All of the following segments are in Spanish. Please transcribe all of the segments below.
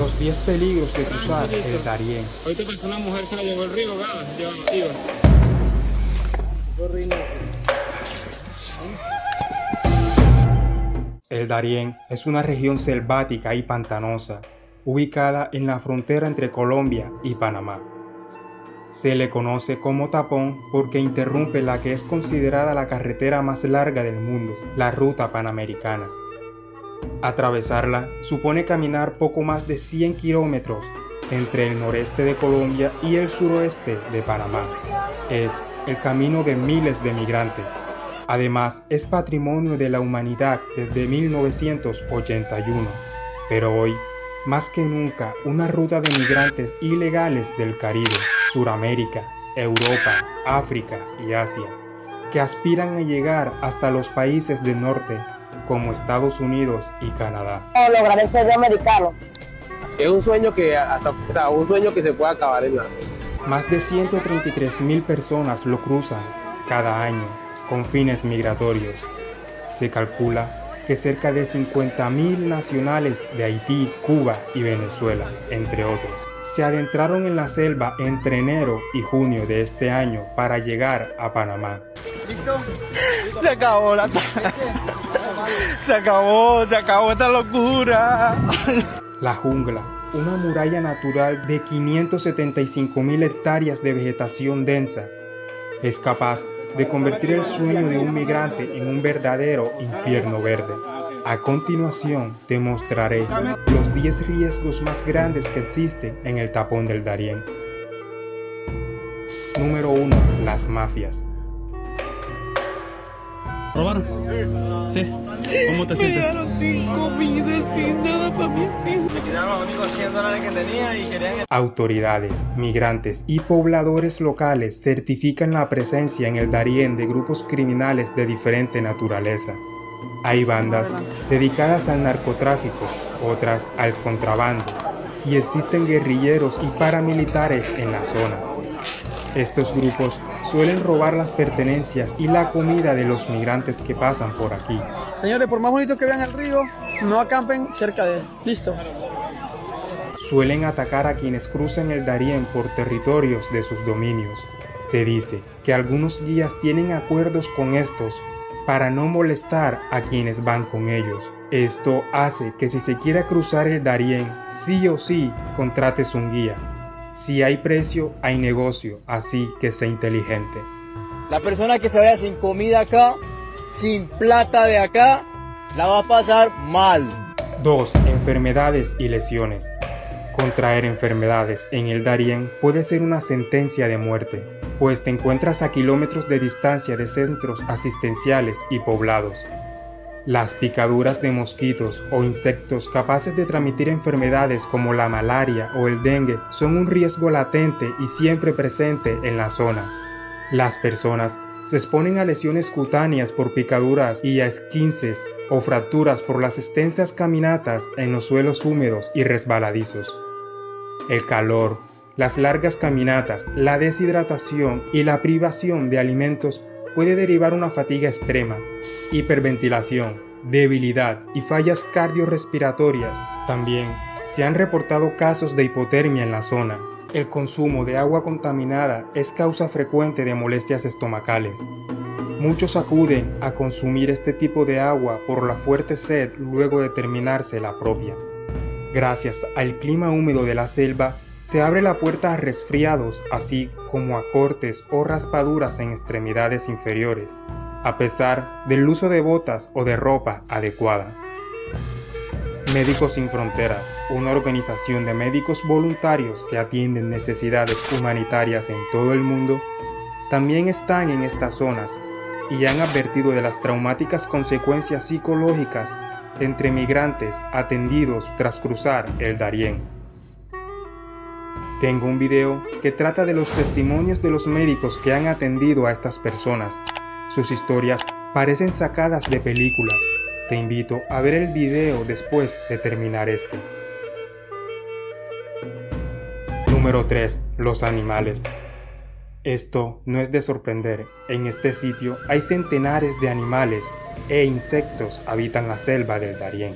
Los 10 peligros de cruzar el Darién. Ahorita pasó una mujer, se la llevó el río, iba. El Darién es una región selvática y pantanosa, ubicada en la frontera entre Colombia y Panamá. Se le conoce como tapón porque interrumpe la que es considerada la carretera más larga del mundo, la Ruta Panamericana. Atravesarla supone caminar poco más de 100 kilómetros entre el noreste de Colombia y el suroeste de Panamá. Es el camino de miles de migrantes. Además, es patrimonio de la humanidad desde 1981, pero hoy, más que nunca, una ruta de migrantes ilegales del Caribe, Suramérica, Europa, África y Asia, que aspiran a llegar hasta los países del norte, como Estados Unidos y Canadá. Lograr el sueño americano. Es un sueño un sueño que se puede acabar en nacer. Más de 133.000 personas lo cruzan cada año con fines migratorios. Se calcula que cerca de 50.000 nacionales de Haití, Cuba y Venezuela, entre otros, se adentraron en la selva entre enero y junio de este año para llegar a Panamá. ¿Listo? Se acabó se acabó esta locura. La jungla, una muralla natural de 575.000 hectáreas de vegetación densa, es capaz de convertir el sueño de un migrante en un verdadero infierno verde. A continuación te mostraré los 10 riesgos más grandes que existen en el tapón del Darién. Número 1. Las mafias. ¿Robaron? Sí. ¿Cómo te sientes? Me dejaron sin comida, sin nada para mis hijos. Me quitaron los únicos $100 que tenía y querían... Autoridades, migrantes y pobladores locales certifican la presencia en el Darién de grupos criminales de diferente naturaleza. Hay bandas dedicadas al narcotráfico, otras al contrabando, y existen guerrilleros y paramilitares en la zona. Estos grupos suelen robar las pertenencias y la comida de los migrantes que pasan por aquí. Señores, por más bonito que vean el río, no acampen cerca de él. Listo. Suelen atacar a quienes cruzan el Darién por territorios de sus dominios. Se dice que algunos guías tienen acuerdos con estos para no molestar a quienes van con ellos. Esto hace que si se quiera cruzar el Darién, sí o sí contrates un guía. Si hay precio, hay negocio, así que sé inteligente. La persona que se vaya sin comida acá, sin plata de acá, la va a pasar mal. 2. Enfermedades y lesiones. Contraer enfermedades en el Darién puede ser una sentencia de muerte, pues te encuentras a kilómetros de distancia de centros asistenciales y poblados. Las picaduras de mosquitos o insectos capaces de transmitir enfermedades como la malaria o el dengue son un riesgo latente y siempre presente en la zona. Las personas se exponen a lesiones cutáneas por picaduras y a esquinces o fracturas por las extensas caminatas en los suelos húmedos y resbaladizos. El calor, las largas caminatas, la deshidratación y la privación de alimentos puede derivar una fatiga extrema, hiperventilación, debilidad y fallas cardiorrespiratorias. También se han reportado casos de hipotermia en la zona. El consumo de agua contaminada es causa frecuente de molestias estomacales. Muchos acuden a consumir este tipo de agua por la fuerte sed luego de terminarse la propia. Gracias al clima húmedo de la selva, se abre la puerta a resfriados, así como a cortes o raspaduras en extremidades inferiores, a pesar del uso de botas o de ropa adecuada. Médicos Sin Fronteras, una organización de médicos voluntarios que atienden necesidades humanitarias en todo el mundo, también están en estas zonas y han advertido de las traumáticas consecuencias psicológicas entre migrantes atendidos tras cruzar el Darién. Tengo un video que trata de los testimonios de los médicos que han atendido a estas personas. Sus historias parecen sacadas de películas. Te invito a ver el video después de terminar este. Número 3. Los animales. Esto no es de sorprender. En este sitio hay centenares de animales e insectos habitan la selva del Darién.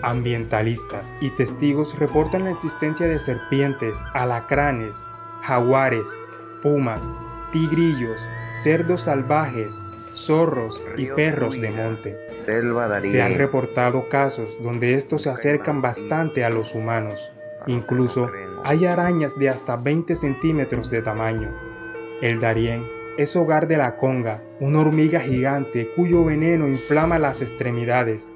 Ambientalistas y testigos reportan la existencia de serpientes, alacranes, jaguares, pumas, tigrillos, cerdos salvajes, zorros y perros de monte. Se han reportado casos donde estos se acercan bastante a los humanos. Incluso hay arañas de hasta 20 centímetros de tamaño. El Darién es hogar de la conga, una hormiga gigante cuyo veneno inflama las extremidades,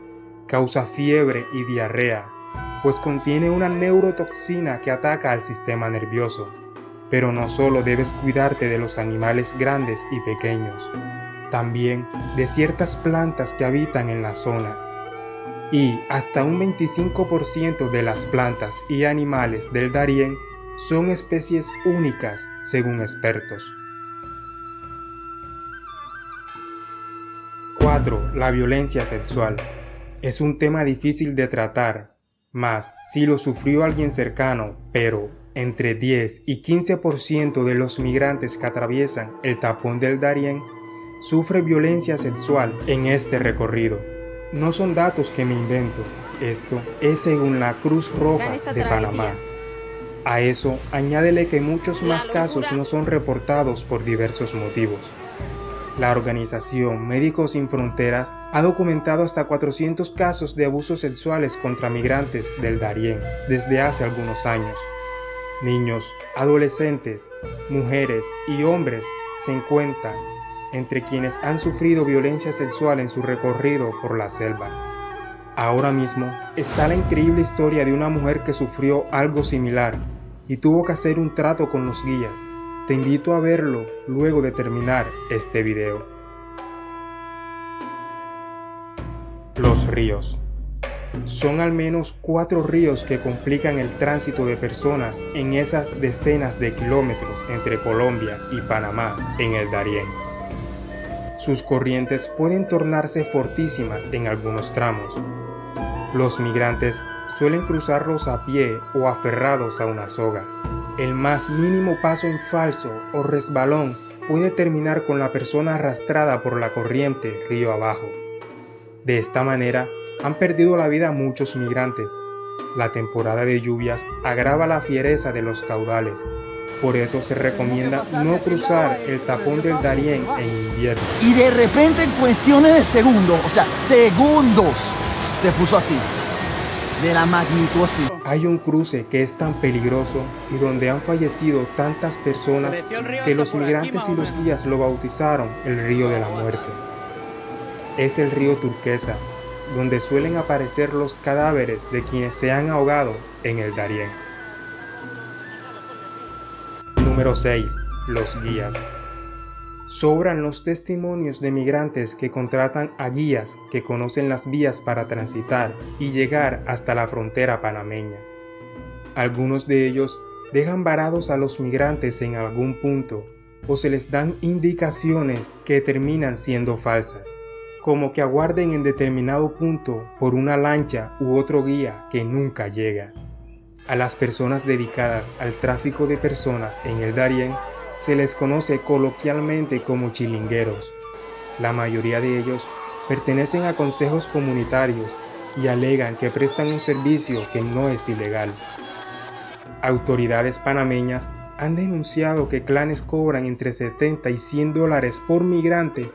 causa fiebre y diarrea, pues contiene una neurotoxina que ataca al sistema nervioso. Pero no solo debes cuidarte de los animales grandes y pequeños, también de ciertas plantas que habitan en la zona. Y hasta un 25% de las plantas y animales del Darién son especies únicas, según expertos. 4. La violencia sexual. Es un tema difícil de tratar, mas si lo sufrió alguien cercano, pero entre 10 y 15% de los migrantes que atraviesan el tapón del Darién sufre violencia sexual en este recorrido. No son datos que me invento, esto es según la Cruz Roja de Panamá. A eso añádele que muchos más casos no son reportados por diversos motivos. La organización Médicos Sin Fronteras ha documentado hasta 400 casos de abusos sexuales contra migrantes del Darién desde hace algunos años. Niños, adolescentes, mujeres y hombres se encuentran entre quienes han sufrido violencia sexual en su recorrido por la selva. Ahora mismo está la increíble historia de una mujer que sufrió algo similar y tuvo que hacer un trato con los guías. Te invito a verlo luego de terminar este video. Los ríos. Son al menos 4 ríos que complican el tránsito de personas en esas decenas de kilómetros entre Colombia y Panamá en el Darién. Sus corrientes pueden tornarse fortísimas en algunos tramos. Los migrantes suelen cruzarlos a pie o aferrados a una soga. El más mínimo paso en falso o resbalón puede terminar con la persona arrastrada por la corriente río abajo. De esta manera han perdido la vida muchos migrantes. La temporada de lluvias agrava la fiereza de los caudales. Por eso se recomienda no cruzar el tapón del Darién en invierno. Y de repente en cuestiones de segundos, segundos, se puso así. De la magnitud así. Hay un cruce que es tan peligroso y donde han fallecido tantas personas que los migrantes y los guías lo bautizaron el río de la muerte. Es el río Turquesa, donde suelen aparecer los cadáveres de quienes se han ahogado en el Darién. Número 6. Los guías. Sobran los testimonios de migrantes que contratan a guías que conocen las vías para transitar y llegar hasta la frontera panameña. Algunos de ellos dejan varados a los migrantes en algún punto o se les dan indicaciones que terminan siendo falsas, como que aguarden en determinado punto por una lancha u otro guía que nunca llega. A las personas dedicadas al tráfico de personas en el Darién se les conoce coloquialmente como chilingueros. La mayoría de ellos pertenecen a consejos comunitarios y alegan que prestan un servicio que no es ilegal. Autoridades panameñas han denunciado que clanes cobran entre 70 y 100 dólares por migrante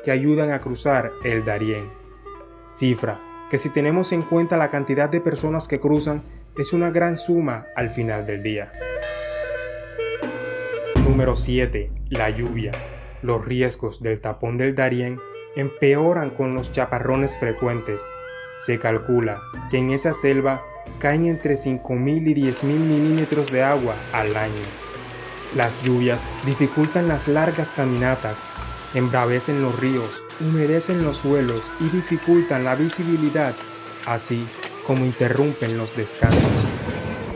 que ayudan a cruzar el Darién. Cifra que, si tenemos en cuenta la cantidad de personas que cruzan, es una gran suma al final del día. Número 7. La lluvia. Los riesgos del tapón del Darién empeoran con los chaparrones frecuentes. Se calcula que en esa selva caen entre 5.000 y 10.000 milímetros de agua al año. Las lluvias dificultan las largas caminatas, embravecen los ríos, humedecen los suelos y dificultan la visibilidad, así como interrumpen los descansos.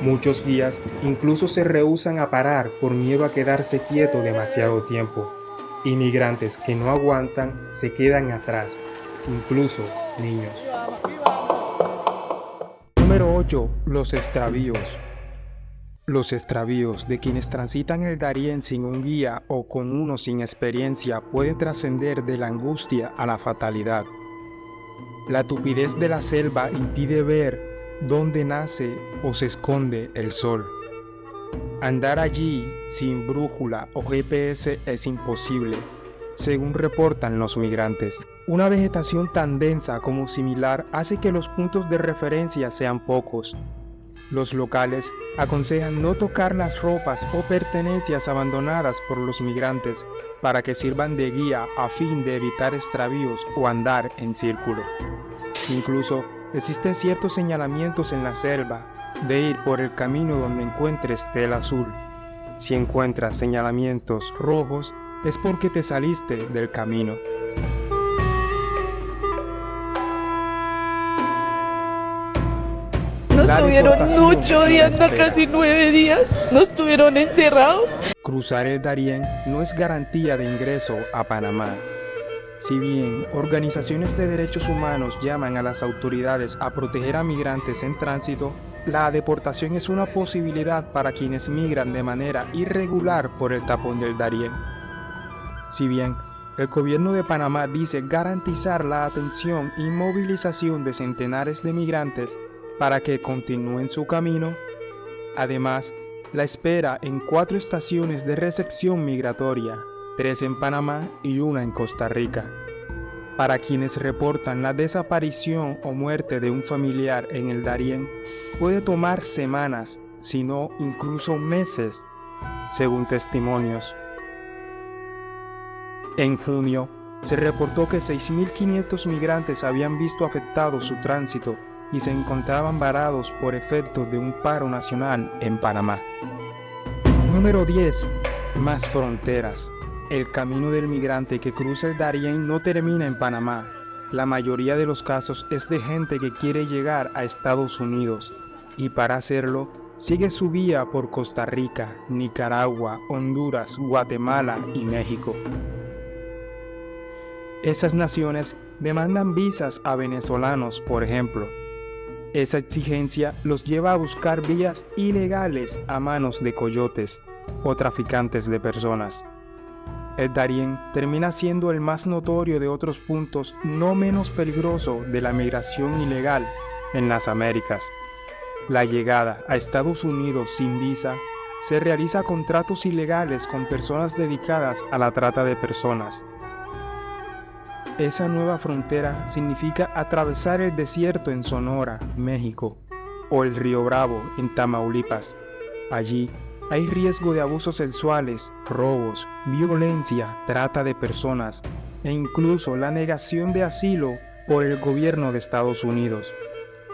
Muchos guías incluso se rehúsan a parar por miedo a quedarse quieto demasiado tiempo. Inmigrantes que no aguantan se quedan atrás, incluso niños. Número 8. Los extravíos. Los extravíos de quienes transitan el Darién sin un guía o con uno sin experiencia pueden trascender de la angustia a la fatalidad. La tupidez de la selva impide ver dónde nace o se esconde el sol. Andar allí sin brújula o GPS es imposible, según reportan los migrantes. Una vegetación tan densa como similar hace que los puntos de referencia sean pocos. Los locales aconsejan no tocar las ropas o pertenencias abandonadas por los migrantes para que sirvan de guía a fin de evitar extravíos o andar en círculo. Incluso existen ciertos señalamientos en la selva de ir por el camino donde encuentres tela azul. Si encuentras señalamientos rojos, es porque te saliste del camino. Nos tuvieron 8 días, no, casi 9 días. Nos tuvieron encerrados. Cruzar el Darién no es garantía de ingreso a Panamá. Si bien organizaciones de derechos humanos llaman a las autoridades a proteger a migrantes en tránsito, la deportación es una posibilidad para quienes migran de manera irregular por el tapón del Darién. Si bien el gobierno de Panamá dice garantizar la atención y movilización de centenares de migrantes para que continúen su camino, además, la espera en 4 estaciones de recepción migratoria, 3 en Panamá y 1 en Costa Rica. Para quienes reportan la desaparición o muerte de un familiar en el Darién, puede tomar semanas, si no incluso meses, según testimonios. En junio, se reportó que 6.500 migrantes habían visto afectado su tránsito y se encontraban varados por efecto de un paro nacional en Panamá. Número 10. Más fronteras. El camino del migrante que cruza el Darién no termina en Panamá. La mayoría de los casos es de gente que quiere llegar a Estados Unidos y para hacerlo sigue su vía por Costa Rica, Nicaragua, Honduras, Guatemala y México. Esas naciones demandan visas a venezolanos, por ejemplo. Esa exigencia los lleva a buscar vías ilegales a manos de coyotes o traficantes de personas. El Darién termina siendo el más notorio de otros puntos no menos peligroso de la migración ilegal en las Américas. La llegada a Estados Unidos sin visa se realiza con tratos ilegales con personas dedicadas a la trata de personas. Esa nueva frontera significa atravesar el desierto en Sonora, México, o el Río Bravo en Tamaulipas. Allí hay riesgo de abusos sexuales, robos, violencia, trata de personas e incluso la negación de asilo por el gobierno de Estados Unidos.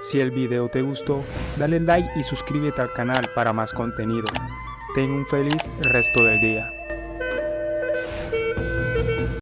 Si el video te gustó, dale like y suscríbete al canal para más contenido. Ten un feliz resto del día.